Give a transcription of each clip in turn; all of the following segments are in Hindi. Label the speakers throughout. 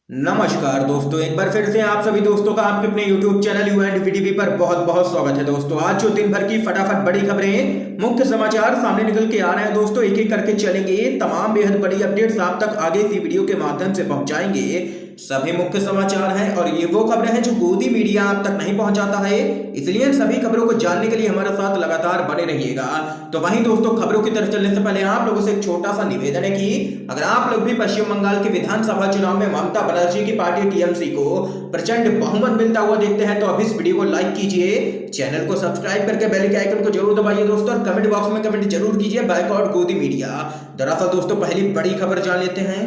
Speaker 1: नमस्कार दोस्तों, एक बार फिर से आप सभी दोस्तों का आपके अपने YouTube channel you and VTV पर बहुत बहुत स्वागत है। दोस्तों आज जो दिन भर की फटाफट बड़ी खबरें, मुख्य समाचार सामने निकल के आ रहे हैं दोस्तों, एक एक करके चलेंगे। तमाम बेहद बड़ी अपडेट्स आप तक आगे इसी वीडियो के माध्यम से पहुंचाएंगे। सभी मुख्य समाचार हैं और ये वो खबरें हैं जो गोदी मीडिया आप तक नहीं पहुंचाता है, इसलिए इन सभी खबरों को जानने के लिए हमारे साथ लगातार बने रहिएगा। तो वहीं दोस्तों, खबरों की तरफ चलने से पहले आप लोगों से एक छोटा सा निवेदन है कि अगर आप लोग भी पश्चिम बंगाल के विधानसभा चुनाव में ममता बनर्जी की पार्टी टीएमसी को प्रचंड बहुमत मिलता हुआ देखते हैं तो अब इस वीडियो को लाइक कीजिए, चैनल को सब्सक्राइब करके बेल के आइकन को जरूर दबाइए दोस्तों, और कमेंट बॉक्स में कमेंट जरूर कीजिए बायकॉट गोदी मीडिया। दरअसल दोस्तों, पहली बड़ी खबर जान लेते हैं।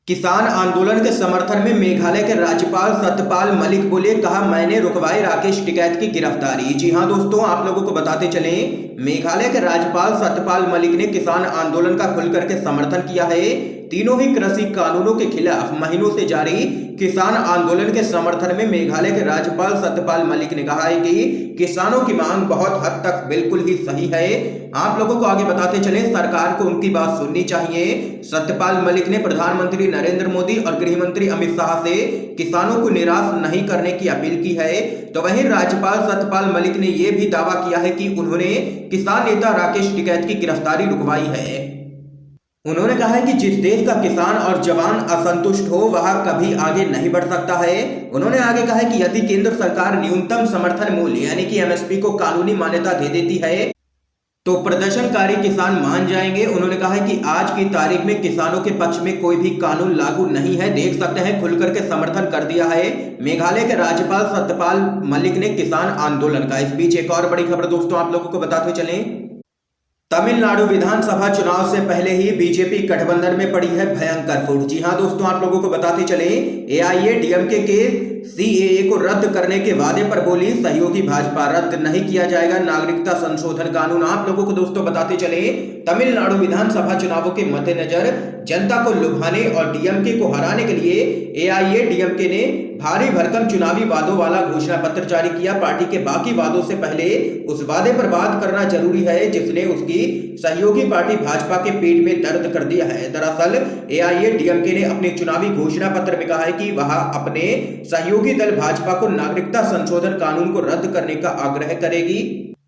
Speaker 1: किसान आंदोलन के समर्थन में मेघालय के राज्यपाल सत्यपाल मलिक बोले, कहा मैंने रुकवाई राकेश टिकैत की गिरफ्तारी। जी हां दोस्तों, आप लोगों को बताते चलें, मेघालय के राज्यपाल सत्यपाल मलिक ने किसान आंदोलन का खुल करके समर्थन किया है। तीनों ही कृषि कानूनों के खिलाफ महीनों से जारी किसान आंदोलन के समर्थन में मेघालय के राज्यपाल सत्यपाल मलिक ने कहा है कि किसानों की मांग बहुत हद तक बिल्कुल ही सही है। आप लोगों को आगे बताते चले, सरकार को उनकी बात सुननी चाहिए। सत्यपाल मलिक ने प्रधानमंत्री नरेंद्र मोदी और गृह मंत्री अमित शाह से किसानों को निराश नहीं करने की अपील की है। तो वहीं राज्यपाल सत्यपाल मलिक ने यह भी दावा किया है कि उन्होंने किसान नेता राकेश टिकैत की गिरफ्तारी रुकवाई है। उन्होंने कहा है कि जिस देश का किसान और जवान असंतुष्ट हो वह कभी आगे नहीं बढ़ सकता है। उन्होंने आगे कहा है कि यदि केंद्र सरकार न्यूनतम समर्थन मूल्य यानी कि एमएसपी को कानूनी मान्यता दे देती है तो प्रदर्शनकारी किसान मान जाएंगे। उन्होंने कहा है कि आज की तारीख में किसानों के पक्ष में कोई भी कानून लागू नहीं है। देख सकते हैं, खुलकर के समर्थन कर दिया है मेघालय के राज्यपाल सत्यपाल मलिक ने किसान आंदोलन का। इस बीच एक और बड़ी खबर दोस्तों आप लोगों को बताते चलें। तमिलनाडु विधानसभा चुनाव से पहले ही बीजेपी गठबंधन में पड़ी है भयंकर फूट। जी हां दोस्तों, आप लोगों को बताते चले, एआईएडीएमके के सीएए को रद्द करने के वादे पर बोली सहयोगी भाजपा, रद्द नहीं किया जाएगा नागरिकता संशोधन कानून। आप लोगों को दोस्तों बताते चले, तमिलनाडु विधानसभा चुनावों के मद्देनजर जनता को लुभाने और डीएमके को हराने के लिए एआईएडीएमके ने भारी भरकम चुनावी वादों वाला घोषणा पत्र जारी किया। पार्टी के बाकी वादों से पहले उस वादे पर बात करना जरूरी है जिसने उसकी सहयोगी पार्टी भाजपा के पेट में दर्द कर दिया है। दरअसल एआईएडीएमके ने अपने चुनावी घोषणा पत्र में कहा है कि वह अपने सहयोगी दल भाजपा को नागरिकता संशोधन कानून को रद्द करने का आग्रह करेगी।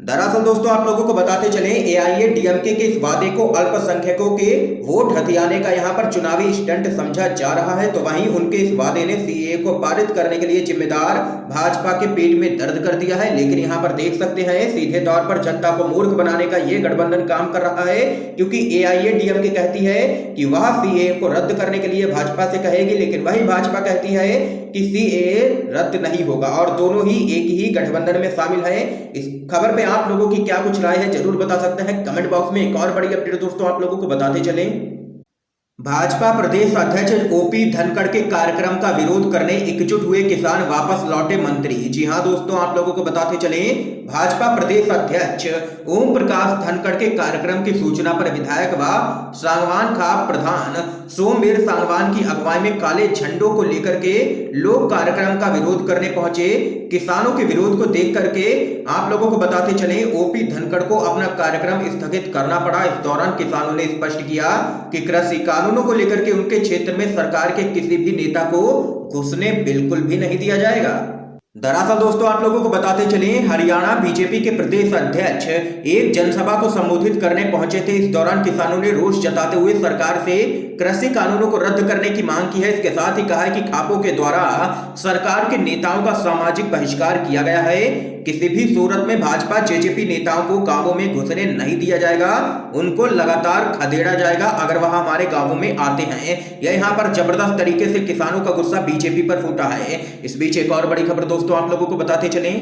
Speaker 1: दरअसल दोस्तों, आप लोगों को बताते चलें, एआईएडीएमके के इस वादे को अल्पसंख्यकों के वोट हथियाने का यहां पर चुनावी स्टंट समझा जा रहा है। तो वहीं उनके इस वादे ने सीएए को पारित करने के लिए जिम्मेदार भाजपा के पेट में दर्द कर दिया है। लेकिन यहां पर देख सकते हैं, सीधे तौर पर जनता को मूर्ख बनाने का यह गठबंधन काम कर रहा है, क्योंकि एआईएडीएमके कहती है कि वह सीएए को रद्द करने के लिए भाजपा से कहेगी, लेकिन वही भाजपा कहती है कि सीएए रद्द नहीं होगा, और दोनों ही एक ही गठबंधन में शामिल है। इस खबर पे आप लोगों की क्या कुछ राय है जरूर बता सकते हैं कमेंट बॉक्स में। एक और बड़ी अपडेट दोस्तों आप लोगों को बताते चलें, भाजपा प्रदेश अध्यक्ष ओपी धनखड़ के कार्यक्रम का विरोध करने एकजुट हुए किसान, वापस लौटे मंत्री। जी हां दोस्तों, आप लोगों को बताते चलें, भाजपा प्रदेश अध्यक्ष ओम प्रकाश धनखड़ के कार्यक्रम की सूचना पर विधायक व सांगवान खाप प्रधान सोमवीर सांगवान की अगुवाई में काले झंडों को लेकर के लोग कार्यक्रम का विरोध करने पहुंचे। किसानों के विरोध को देख करके आप लोगों को बताते चलें, ओपी धनखड़ को अपना कार्यक्रम स्थगित करना पड़ा। इस दौरान किसानों ने स्पष्ट किया कि कृषि कानूनों को लेकर के उनके क्षेत्र में सरकार के किसी भी नेता को घुसने बिल्कुल भी नहीं दिया जाएगा। दरअसल दोस्तों, आप लोगों को बताते चलें, हरियाणा बीजेपी के प्रदेश अध्यक्ष एक जनसभा को संबोधित करने पहुंचे थे। इस दौरान किसानों ने रोष जताते हुए सरकार से कृषि कानूनों को रद्द करने की मांग की है। इसके साथ ही कहा है कि खापों के द्वारा सरकार के नेताओं का सामाजिक बहिष्कार किया गया है। किसी भी सूरत में भाजपा जेजेपी नेताओं को गांवों में घुसने नहीं दिया जाएगा, उनको लगातार खदेड़ा जाएगा अगर वह हमारे गांवों में आते हैं। यहाँ पर जबरदस्त तरीके से किसानों का गुस्सा बीजेपी पर फूटा है। इस बीच एक और बड़ी खबर दोस्तों आप लोगों को बताते चलें,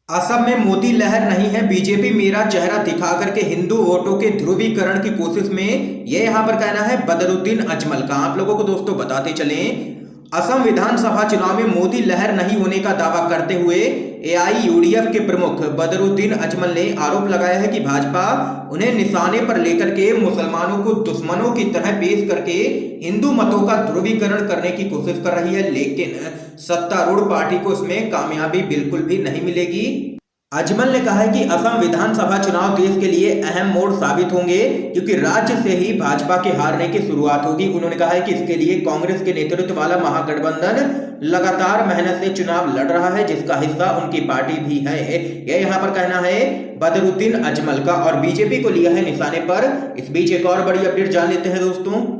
Speaker 1: असम में मोदी लहर नहीं है, बीजेपी मेरा चेहरा दिखा करके हिंदू वोटों के ध्रुवीकरण की कोशिश में, यह यहां पर कहना है बदरुद्दीन अजमल का। आप लोगों को दोस्तों बताते चलें, असम विधानसभा चुनाव में मोदी लहर नहीं होने का दावा करते हुए एआईयूडीएफ के प्रमुख बदरुद्दीन अजमल ने आरोप लगाया है कि भाजपा उन्हें निशाने पर लेकर के मुसलमानों को दुश्मनों की तरह पेश करके हिंदू मतों का ध्रुवीकरण करने की कोशिश कर रही है, लेकिन सत्तारूढ़ पार्टी को इसमें कामयाबी बिल्कुल भी नहीं मिलेगी। अजमल ने कहा है कि असम विधानसभा चुनाव देश के लिए अहम मोड़ साबित होंगे क्योंकि राज्य से ही भाजपा के हारने की शुरुआत होगी। उन्होंने कहा है कि इसके लिए कांग्रेस के नेतृत्व वाला महागठबंधन लगातार मेहनत से चुनाव लड़ रहा है, जिसका हिस्सा उनकी पार्टी भी है। यह यहाँ पर कहना है बदरुद्दीन अजमल का, और बीजेपी को लिया है निशाने पर। इस बीच एक और बड़ी अपडेट जान लेते हैं दोस्तों।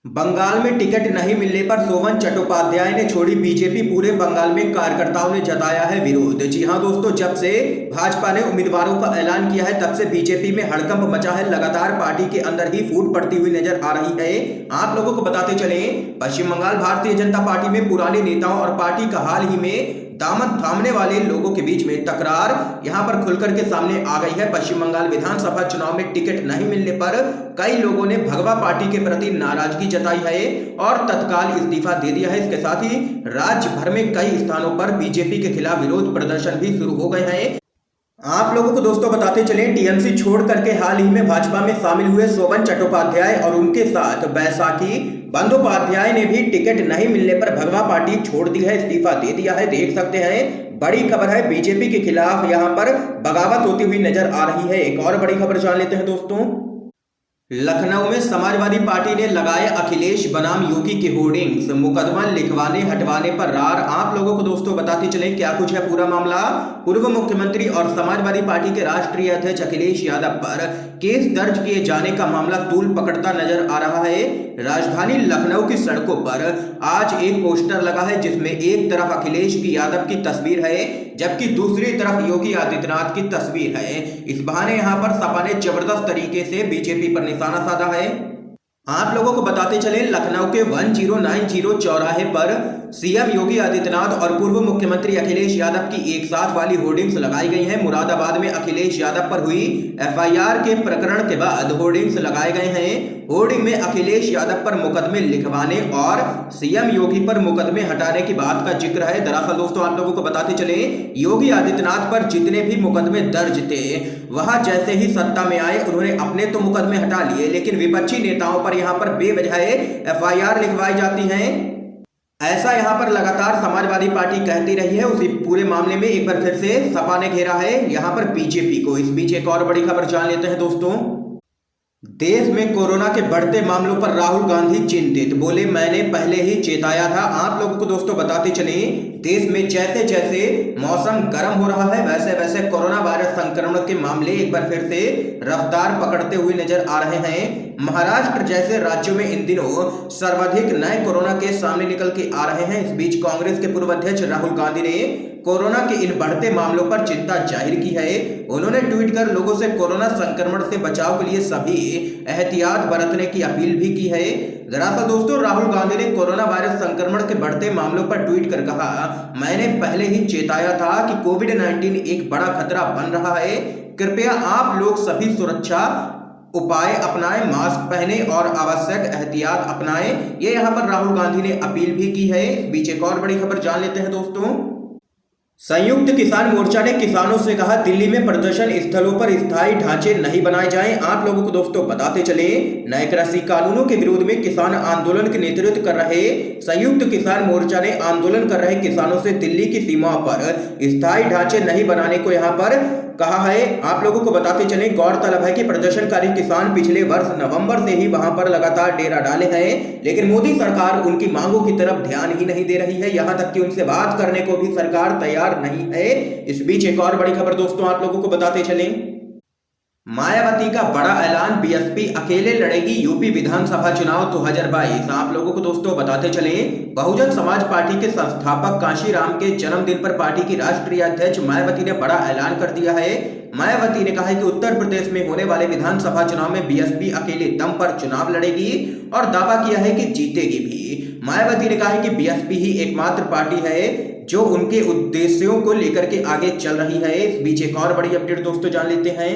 Speaker 1: बंगाल में टिकट नहीं मिलने पर सोवन चट्टोपाध्याय ने छोड़ी बीजेपी। पूरे बंगाल में कार्यकर्ताओं ने जताया है विरोध। जी हां दोस्तों, जब से भाजपा ने उम्मीदवारों का ऐलान किया है तब से बीजेपी में हड़कंप मचा है। लगातार पार्टी के अंदर ही फूट पड़ती हुई नजर आ रही है। आप लोगों को बताते चले, पश्चिम बंगाल भारतीय जनता पार्टी में पुराने नेताओं और पार्टी का हाल ही में दामन थामने वाले लोगों के बीच में तकरार यहां पर खुलकर के सामने आ गई है। पश्चिम बंगाल विधानसभा चुनाव में टिकट नहीं मिलने पर कई लोगों ने भगवा पार्टी के प्रति नाराजगी जताई है और तत्काल इस्तीफा दे दिया है। इसके साथ ही राज्य भर में कई स्थानों पर बीजेपी के खिलाफ विरोध प्रदर्शन भी शुरू हो गए हैं। आप लोगों को दोस्तों बताते चले, टीएमसी छोड़ करके हाल ही में भाजपा में शामिल हुए सोवन चट्टोपाध्याय और उनके साथ बैसाखी बंदोपाध्याय ने भी टिकट नहीं मिलने पर भगवा पार्टी छोड़ दी है, इस्तीफा दे दिया है। देख सकते हैं, बड़ी खबर है, बीजेपी के खिलाफ यहां पर बगावत होती हुई नजर आ रही है। एक और बड़ी खबर जान लेते हैं दोस्तों। लखनऊ में समाजवादी पार्टी ने लगाए अखिलेश बनाम योगी के होर्डिंग्स, मुकदमा लिखवाने हटवाने पर रार। आप लोगों को दोस्तों बताते चले क्या कुछ है पूरा मामला। पूर्व मुख्यमंत्री और समाजवादी पार्टी के राष्ट्रीय अध्यक्ष अखिलेश यादव पर केस दर्ज किए जाने का मामला तूल पकड़ता नजर आ रहा है। राजधानी लखनऊ की सड़कों पर आज एक पोस्टर लगा है जिसमें एक तरफ अखिलेश यादव की तस्वीर है जबकि दूसरी तरफ योगी आदित्यनाथ की तस्वीर है। इस बहाने यहां पर सपा ने जबरदस्त तरीके से बीजेपी पर निशाना साधा है। आप लोगों को बताते चले, लखनऊ के 1090 चौराहे पर सीएम योगी आदित्यनाथ और पूर्व मुख्यमंत्री अखिलेश यादव की एक साथ वाली होर्डिंग्स लगाई गई हैं। मुरादाबाद में अखिलेश यादव पर हुई एफआईआर के प्रकरण के बाद होर्डिंग्स लगाए गए हैं। होर्डिंग में अखिलेश यादव पर मुकदमे लिखवाने और सीएम योगी पर मुकदमे हटाने की बात का जिक्र है। दरअसल दोस्तों आप लोगों को बताते चले, योगी आदित्यनाथ पर जितने भी मुकदमे दर्ज थे वह जैसे ही सत्ता में आए उन्होंने अपने तो मुकदमे हटा लिए, लेकिन विपक्षी नेताओं पर यहां पर बेवजह एफआईआर लिखवाई जाती हैं। ऐसा यहां पर लगातार समाजवादी पार्टी कहती रही है। उसी पूरे मामले में एक बार फिर से सपा ने घेरा है यहां पर बीजेपी को। इस बीच एक और बड़ी खबर जान लेते हैं दोस्तों। देश में कोरोना के बढ़ते मामलों पर राहुल गांधी चिंतित, बोले मैंने पहले ही चेताया था। आप लोगों को दोस्तों बताते चले, देश में जैसे जैसे मौसम गर्म हो रहा है वैसे वैसे कोरोना वायरस संक्रमण के मामले एक बार फिर से रफ्तार पकड़ते हुए नजर आ रहे हैं। महाराष्ट्र जैसे राज्यों में इन दिनों सर्वाधिक नए कोरोना केस सामने निकल के आ रहे हैं। इस बीच कांग्रेस के पूर्व अध्यक्ष राहुल गांधी ने कोरोना के इन बढ़ते मामलों पर चिंता जाहिर की है। उन्होंने ट्वीट कर लोगों से कोरोना संक्रमण से बचाव के लिए सभी एहतियात बरतने की अपील भी की है। दरअसल दोस्तों राहुल गांधी ने कोरोना वायरस संक्रमण के बढ़ते मामलों पर ट्वीट कर कहा, मैंने पहले ही चेताया था कि कोविड-19 एक बड़ा खतरा बन रहा है। कृपया आप लोग सभी सुरक्षा उपाय अपनाएं, मास्क पहने और आवश्यक एहतियात अपनाएं। ये यहाँ पर राहुल गांधी ने अपील भी की है। इस बीच एक और बड़ी खबर जान लेते हैं दोस्तों। संयुक्त किसान मोर्चा ने किसानों से कहा दिल्ली में प्रदर्शन स्थलों पर स्थायी ढांचे नहीं बनाए जाएं। आप लोगों को दोस्तों बताते चले, नए कृषि कानूनों के विरोध में किसान आंदोलन के नेतृत्व कर रहे संयुक्त किसान मोर्चा ने आंदोलन कर रहे किसानों से दिल्ली की सीमाओं पर स्थायी ढांचे नहीं बनाने को यहां पर कहा है। आप लोगों को बताते चले, गौरतलब है कि प्रदर्शनकारी किसान पिछले वर्ष नवंबर से ही वहां पर लगातार डेरा डाले हैं, लेकिन मोदी सरकार उनकी मांगों की तरफ ध्यान ही नहीं दे रही है। यहां तक कि उनसे बात करने को भी सरकार तैयार नहीं है। इस बीच एक और बड़ी खबर दोस्तों आप लोगों को बताते चले, मायावती का बड़ा ऐलान, बीएसपी अकेले लड़ेगी यूपी विधानसभा चुनाव 2022। आप लोगों को दोस्तों बताते चले, बहुजन समाज पार्टी के संस्थापक कांशीराम के जन्मदिन पर पार्टी की राष्ट्रीय अध्यक्ष मायावती ने बड़ा ऐलान कर दिया है। मायावती ने कहा है कि उत्तर प्रदेश में होने वाले विधानसभा चुनाव में बीएसपी अकेले दम पर चुनाव लड़ेगी और दावा किया है कि जीतेगी भी। मायावती ने कहा है कि बीएसपी ही एकमात्र पार्टी है जो उनके उद्देश्यों को लेकर के आगे चल रही है। इस बीच एक और बड़ी अपडेट दोस्तों जान लेते हैं।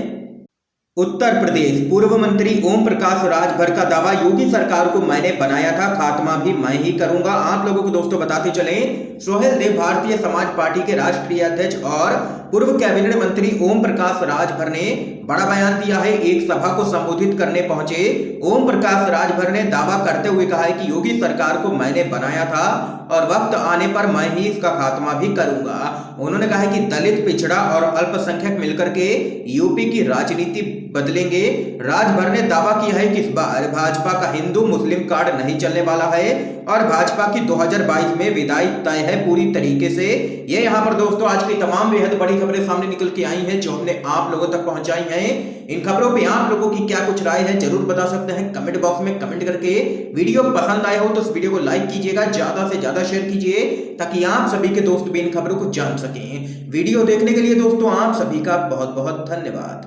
Speaker 1: उत्तर प्रदेश पूर्व मंत्री ओम प्रकाश राजभर का दावा, योगी सरकार को मैंने बनाया था, खात्मा भी मैं ही करूंगा। आप लोगों को दोस्तों बताते चलें, सोहेल देव भारतीय समाज पार्टी के राष्ट्रीय अध्यक्ष और पूर्व कैबिनेट मंत्री ओम प्रकाश राजभर ने बड़ा बयान दिया है। एक सभा को संबोधित करने पहुंचे ओम प्रकाश राजभर ने दावा करते हुए कहा है कि योगी सरकार को मैंने बनाया था और वक्त आने पर मैं ही इसका खात्मा भी करूंगा। उन्होंने कहा है कि दलित, पिछड़ा और अल्पसंख्यक मिलकर के यूपी की राजनीति बदलेंगे। राजभर ने दावा किया है कि इस बार भाजपा का हिंदू मुस्लिम कार्ड नहीं चलने वाला है और भाजपा की 2022 में विदाई तय है पूरी तरीके से। ये यहाँ पर दोस्तों आज की तमाम बेहद बड़ी खबरें सामने निकल के आई हैं जो हमने आप लोगों तक पहुंचाई हैं। इन खबरों पे आप लोगों की क्या कुछ राय है जरूर बता सकते हैं कमेंट बॉक्स में कमेंट करके। वीडियो पसंद आया हो तो इस वीडियो को लाइक कीजिएगा, ज्यादा से ज्यादा शेयर कीजिए ताकि आप सभी के दोस्त भी इन खबरों को जान सकें। वीडियो देखने के लिए दोस्तों आप सभी का बहुत बहुत धन्यवाद।